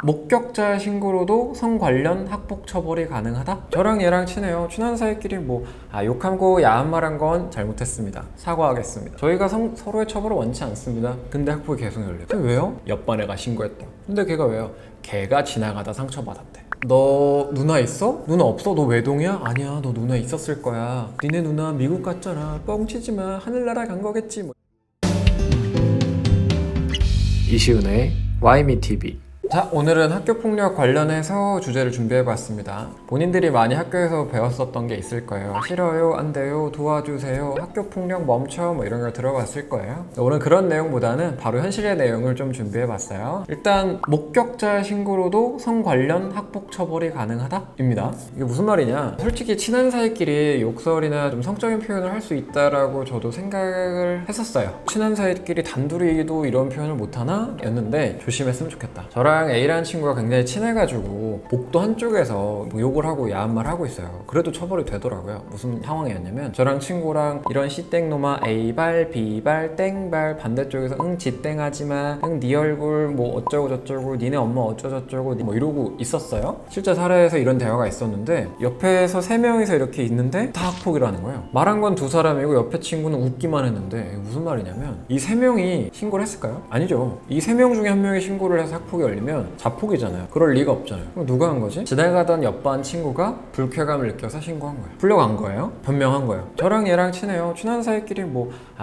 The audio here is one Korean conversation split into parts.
목격자 신고로도 성 관련 학폭 처벌이 가능하다? 저랑 얘랑 친해요. 친한 사이끼리 욕하고 야한 말한 건 잘못했습니다. 사과하겠습니다. 저희가 서로의 처벌을 원치 않습니다. 근데 학폭이 계속 열려요. 근데 왜요? 옆반 애가 신고했다. 근데 걔가 왜요? 걔가 지나가다 상처받았대. 너 누나 있어? 누나 없어? 너 외동이야? 아니야, 너 누나 있었을 거야. 니네 누나 미국 갔잖아. 뻥치지 마. 하늘나라 간 거겠지. 이시훈의 와이미TV. 자, 오늘은 학교폭력 관련해서 주제를 준비해봤습니다. 본인들이 많이 학교에서 배웠었던 게 있을 거예요. 싫어요, 안 돼요, 도와주세요, 학교폭력 멈춰 이런 걸 들어봤을 거예요. 오늘 그런 내용보다는 바로 현실의 내용을 좀 준비해봤어요. 일단 목격자 신고로도 성 관련 학폭 처벌이 가능하다? 입니다. 이게 무슨 말이냐, 솔직히 친한 사이끼리 욕설이나 좀 성적인 표현을 할 수 있다라고 저도 생각을 했었어요. 친한 사이끼리 단둘이도 이런 표현을 못하나? 였는데 조심했으면 좋겠다. 저랑 A라는 친구가 굉장히 친해가지고 복도 한쪽에서 욕을 하고 야한 말 하고 있어요. 그래도 처벌이 되더라고요. 무슨 상황이었냐면, 저랑 친구랑 이런 씨땡놈아 A발, B발, 땡발, 반대쪽에서 응 지땡하지마, 응 네 얼굴 어쩌고 저쩌고, 니네 엄마 어쩌고저쩌고 이러고 있었어요. 실제 사례에서 이런 대화가 있었는데, 옆에서 3명이서 이렇게 있는데 다 학폭이라는 거예요. 말한 건 2사람이고 옆에 친구는 웃기만 했는데, 무슨 말이냐면 이 3명이 신고를 했을까요? 아니죠. 이 3명 중에 1명이 신고를 해서 학폭이 열리면 자폭이잖아요. 그럴 리가 없잖아요. 그럼 누가 한 거지? 지나가던 옆반 친구가 불쾌감을 느껴서 신고한 거예요. 불려간 거예요. 변명한 거예요. 저랑 얘랑 친해요. 친한 사이끼리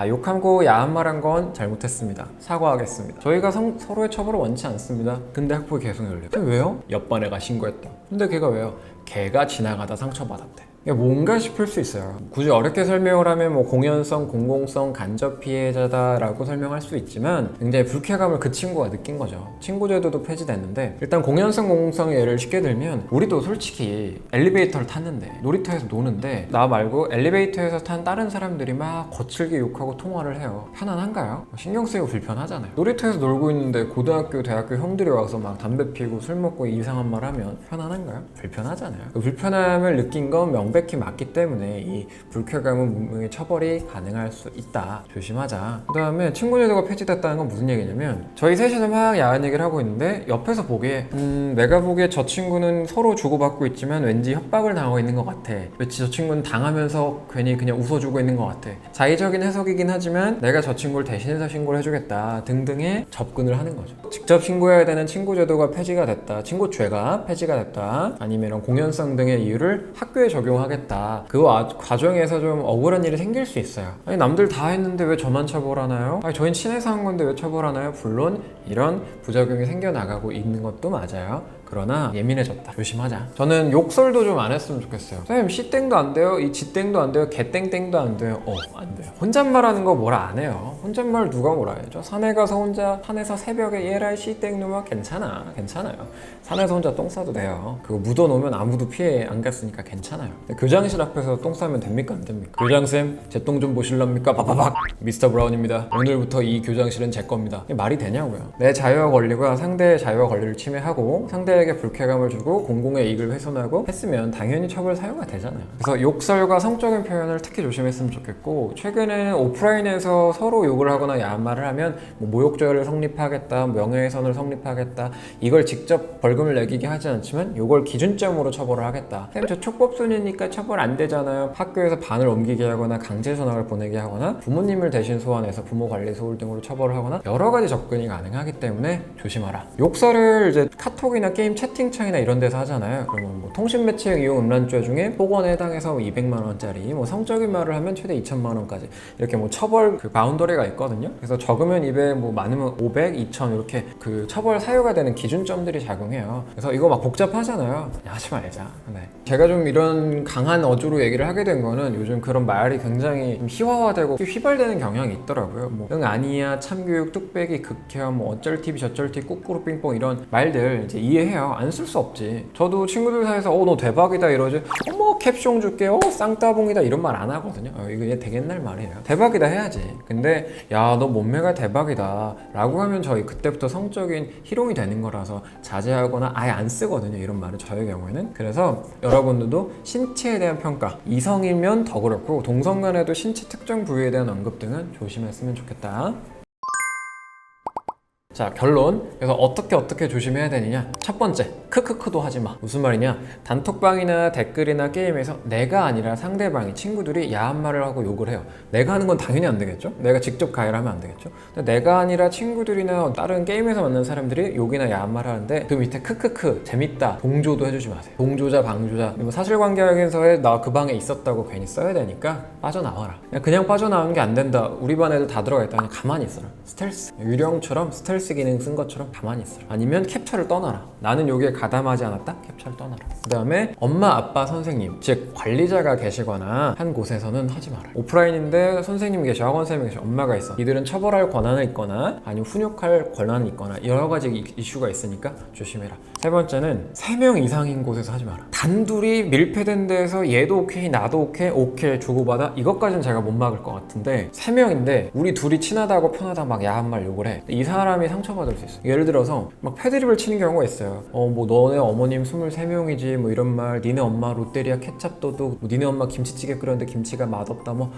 욕하고 야한 말한 건 잘못했습니다. 사과하겠습니다. 저희가 서로의 처벌을 원치 않습니다. 근데 학폭이 계속 열려요. 근데 왜요? 옆반 애가 신고했다. 근데 걔가 왜요? 걔가 지나가다 상처받았대. 이게 뭔가 싶을 수 있어요. 굳이 어렵게 설명을 하면 공연성, 공공성, 간접 피해자다라고 설명할 수 있지만, 굉장히 불쾌감을 그 친구가 느낀 거죠. 친구 제도도 폐지됐는데, 일단 공연성, 공공성의 예를 쉽게 들면, 우리도 솔직히 엘리베이터를 탔는데, 놀이터에서 노는데 나 말고 엘리베이터에서 탄 다른 사람들이 막 거칠게 욕하고 통화를 해요. 편안한가요? 신경 쓰이고 불편하잖아요. 놀이터에서 놀고 있는데 고등학교, 대학교 형들이 와서 막 담배 피고 술 먹고 이상한 말 하면 편안한가요? 불편하잖아요. 그 불편함을 느낀 건 명백히 맞기 때문에 이 불쾌감은 분명히 처벌이 가능할 수 있다. 조심하자. 그 다음에 친구 제도가 폐지됐다는 건 무슨 얘기냐면, 저희 셋이서 막 야한 얘기를 하고 있는데 옆에서 보기에 내가 보기에 저 친구는 서로 주고받고 있지만 왠지 협박을 당하고 있는 것 같아. 왠지 저 친구는 당하면서 괜히 그냥 웃어주고 있는 것 같아. 자의적인 해석이긴 하지만 내가 저 친구를 대신해서 신고를 해주겠다 등등의 접근을 하는 거죠. 직접 신고해야 되는 친구 제도가 폐지가 됐다, 친구죄가 폐지가 됐다, 아니면 이런 공연성 등의 이유를 학교에 적용하겠다. 그 과정에서 좀 억울한 일이 생길 수 있어요. 아니, 남들 다 했는데 왜 저만 처벌하나요? 아니, 저희는 친해서 한 건데 왜 처벌하나요? 물론 이런 부작용이 생겨나가고 있는 것도 맞아요. 그러나 예민해졌다. 조심하자. 저는 욕설도 좀 안 했으면 좋겠어요. 선생님, 씨땡도 안 돼요? 이 지땡도 안 돼요? 개땡땡도 안 돼요? 안 돼요. 혼잣말하는 거 뭐라 안 해요. 혼잣말 누가 뭐라 해죠? 산에 가서 혼자 산에서 새벽에 얘라 씨땡놈아 괜찮아요. 산에서 혼자 똥 싸도 돼요. 그거 묻어놓으면 아무도 피해 안 갔으니까 괜찮아요. 교장실 앞에서 똥 싸면 됩니까? 안 됩니까? 교장쌤, 제 똥 좀 보실랍니까? 바바박! 미스터 브라운입니다. 오늘부터 이 교장실은 제 겁니다. 이게 말이 되냐고요. 내 자유와 권리가 상대의 자유와 권리를 침해하고 상대에게 불쾌감을 주고 공공의 이익을 훼손하고 했으면 당연히 처벌 사유가 되잖아요. 그래서 욕설과 성적인 표현을 특히 조심했으면 좋겠고, 최근에는 오프라인에서 서로 욕을 하거나 야한 말을 하면 모욕죄를 성립하겠다, 명예훼손을 성립하겠다, 이걸 직접 벌금을 매기게 하지 않지만 이걸 기준점으로 처벌을 하겠다. 선생님, 저 촉법소년이니까 처벌 안 되잖아요. 학교에서 반을 옮기게 하거나 강제 전학을 보내게 하거나 부모님을 대신 소환해서 부모관리 소홀 등으로 처벌을 하거나 여러 가지 접근이 가능하기 때문에 조심하라. 욕설을 이제 카톡이나 게임 채팅창이나 이런 데서 하잖아요. 그러면 통신 매체 이용 음란죄 중에 폭언에 해당해서 200만 원짜리, 성적인 말을 하면 최대 2천만 원까지 이렇게 처벌 바운더리가 있거든요. 그래서 적으면 200, 많으면 500, 2000 이렇게 그 처벌 사유가 되는 기준점들이 작용해요. 그래서 이거 막 복잡하잖아요. 하지 말자. 네. 제가 좀 이런 강한 어조로 얘기를 하게 된 거는, 요즘 그런 말이 굉장히 좀 희화화되고 휘발되는 경향이 있더라고요. 응 아니야, 참교육, 뚝배기, 극혐, 어쩔 TV 저쩔 TV, 꾸꾸루 삥뽕 이런 말들 이제 이해해요. 안 쓸 수 없지. 저도 친구들 사이에서 너 대박이다 이러지, 어머 캡숑 줄게, 쌍따봉이다 이런 말 안 하거든요. 이거 되게 옛날 말이에요. 대박이다 해야지. 근데 야 너 몸매가 대박이다 라고 하면 저희 그때부터 성적인 희롱이 되는 거라서 자제하거나 아예 안 쓰거든요, 이런 말은 저의 경우에는. 그래서 여러분들도 신체에 대한 평가, 이성이면 더 그렇고 동성 간에도 신체 특정 부위에 대한 언급 등은 조심했으면 좋겠다. 자, 결론. 그래서 어떻게 조심해야 되느냐. 첫 번째, 크크크도 하지 마. 무슨 말이냐, 단톡방이나 댓글이나 게임에서 내가 아니라 상대방이, 친구들이 야한 말을 하고 욕을 해요. 내가 하는 건 당연히 안 되겠죠. 내가 직접 가해를 하면 안 되겠죠. 근데 내가 아니라 친구들이나 다른 게임에서 만난 사람들이 욕이나 야한 말을 하는데 그 밑에 크크크, 재밌다, 동조도 해주지 마세요. 동조자, 방조자, 뭐 사실관계 확인서에 나 그 방에 있었다고 괜히 써야 되니까 빠져나와라. 그냥 빠져나오는 게 안 된다. 우리 반 애들 다 들어가 있다. 그냥 가만히 있어라. 스텔스, 유령처럼 스텔스 기능 쓴 것처럼 가만히 있어라. 아니면 캡처를 떠나라. 나는 여기에 가담하지 않았다? 캡처를 떠나라. 그 다음에 엄마, 아빠, 선생님, 즉 관리자가 계시거나 한 곳에서는 하지 마라. 오프라인인데 선생님이 계셔, 학원 선생님이 계셔, 엄마가 있어. 이들은 처벌할 권한이 있거나 아니면 훈육할 권한이 있거나 여러 가지 이슈가 있으니까 조심해라. 세 번째는 3명 이상인 곳에서 하지 마라. 단둘이 밀폐된 데에서 얘도 오케이, 나도 오케이 주고받아, 이것까지는 제가 못 막을 것 같은데 3명인데 우리 둘이 친하다고 편하다 막 야한 말 욕을 해. 이 사람이 상처받을 수 있어. 예를 들어서 막 패드립을 치는 경우가 있어요. 뭐 너네 어머님 23명이지 뭐 이런 말, 니네 엄마 롯데리아 케찹도둑, 뭐 니네 엄마 김치찌개 끓였는데 김치가 맛없다, 뭐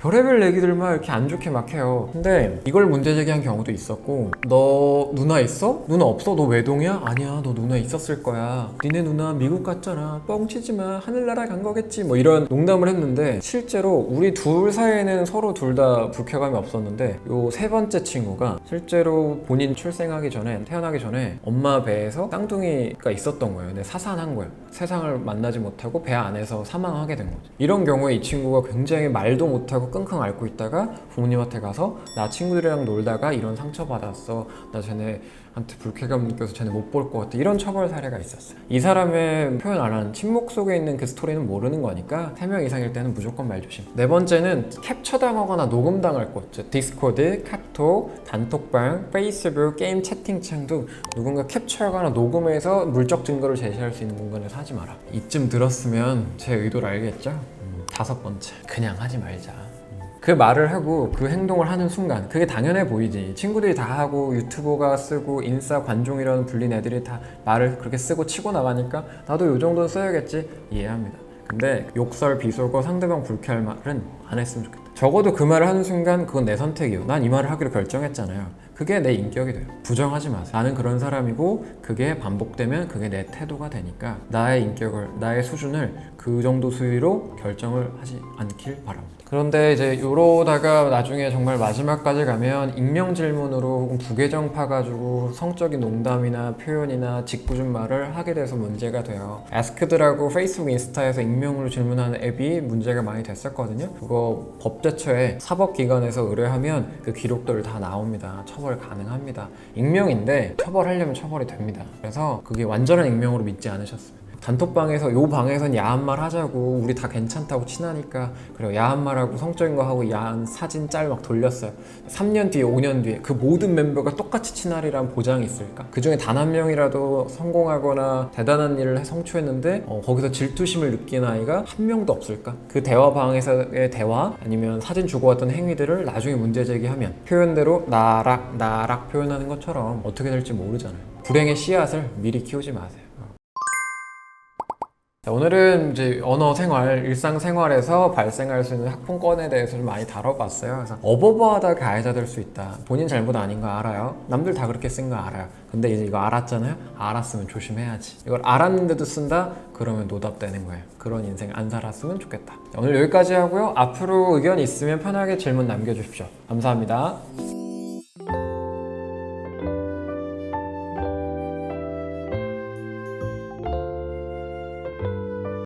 별의별 얘기들만 이렇게 안 좋게 막 해요. 근데 이걸 문제 제기한 경우도 있었고, 너 누나 있어? 누나 없어? 너 외동이야? 아니야, 너 누나 있었을 거야. 니네 누나 미국 갔잖아. 뻥치지 마. 하늘나라 간 거겠지. 뭐 이런 농담을 했는데 실제로 우리 둘 사이에는 서로 둘 다 불쾌감이 없었는데 요 세 번째 친구가 실제로 본인 출생하기 전에, 태어나기 전에 엄마 배에서 쌍둥이가 있었던 거예요. 근데 사산한 거예요. 세상을 만나지 못하고 배 안에서 사망하게 된 거죠. 이런 경우에 이 친구가 굉장히 말도 못하고 끙끙 앓고 있다가 부모님한테 가서 나 친구들이랑 놀다가 이런 상처 받았어, 나 쟤네한테 불쾌감 느껴서 쟤네 못 볼 것 같아, 이런 처벌 사례가 있었어요. 이 사람의 표현 안 하는 침묵 속에 있는 그 스토리는 모르는 거니까 3명 이상일 때는 무조건 말조심. 네 번째는 캡처당하거나 녹음당할 곳, 디스코드, 카톡, 단톡방, 페이스북, 게임 채팅창 등 누군가 캡처하거나 녹음해서 물적 증거를 제시할 수 있는 공간에서 하지 마라. 이쯤 들었으면 제 의도를 알겠죠? 5번째, 그냥 하지 말자. 그 말을 하고 그 행동을 하는 순간 그게 당연해 보이지. 친구들이 다 하고 유튜버가 쓰고 인싸 관종이라는 불린 애들이 다 말을 그렇게 쓰고 치고 나가니까 나도 요 정도는 써야겠지, 이해합니다. 근데 욕설, 비속어, 상대방 불쾌할 말은 안 했으면 좋겠다. 적어도 그 말을 하는 순간 그건 내 선택이요. 난 이 말을 하기로 결정했잖아요. 그게 내 인격이 돼요. 부정하지 마세요. 나는 그런 사람이고 그게 반복되면 그게 내 태도가 되니까 나의 인격을, 나의 수준을 그 정도 수위로 결정을 하지 않길 바랍니다. 그런데 이제 이러다가 나중에 정말 마지막까지 가면 익명 질문으로 혹은 부계정 파가지고 성적인 농담이나 표현이나 짓궂은 말을 하게 돼서 문제가 돼요. 애스크드라고 페이스북, 인스타에서 익명으로 질문하는 앱이 문제가 많이 됐었거든요. 그거 법제처에 사법기관에서 의뢰하면 그 기록들 다 나옵니다. 처벌 가능합니다. 익명인데 처벌하려면 처벌이 됩니다. 그래서 그게 완전한 익명으로 믿지 않으셨으면. 단톡방에서 요 방에선 야한 말 하자고 우리 다 괜찮다고 친하니까 그래요. 야한 말하고 성적인 거 하고 야한 사진 짤 막 돌렸어요. 3년 뒤에 5년 뒤에 그 모든 멤버가 똑같이 친하리란 보장이 있을까? 그 중에 단 한 명이라도 성공하거나 대단한 일을 성취했는데 거기서 질투심을 느끼는 아이가 한 명도 없을까? 그 대화방에서의 대화 아니면 사진 주고받던 행위들을 나중에 문제 제기하면 표현대로 나락 표현하는 것처럼 어떻게 될지 모르잖아요. 불행의 씨앗을 미리 키우지 마세요. 오늘은 이제 언어 생활, 일상 생활에서 발생할 수 있는 학풍권에 대해서 좀 많이 다뤄봤어요. 그래서 어버버하다 가해자 될 수 있다. 본인 잘못 아닌 거 알아요. 남들 다 그렇게 쓴 거 알아요. 근데 이제 이거 알았잖아요. 알았으면 조심해야지. 이걸 알았는데도 쓴다? 그러면 노답되는 거예요. 그런 인생 안 살았으면 좋겠다. 오늘 여기까지 하고요. 앞으로 의견 있으면 편하게 질문 남겨주십시오. 감사합니다.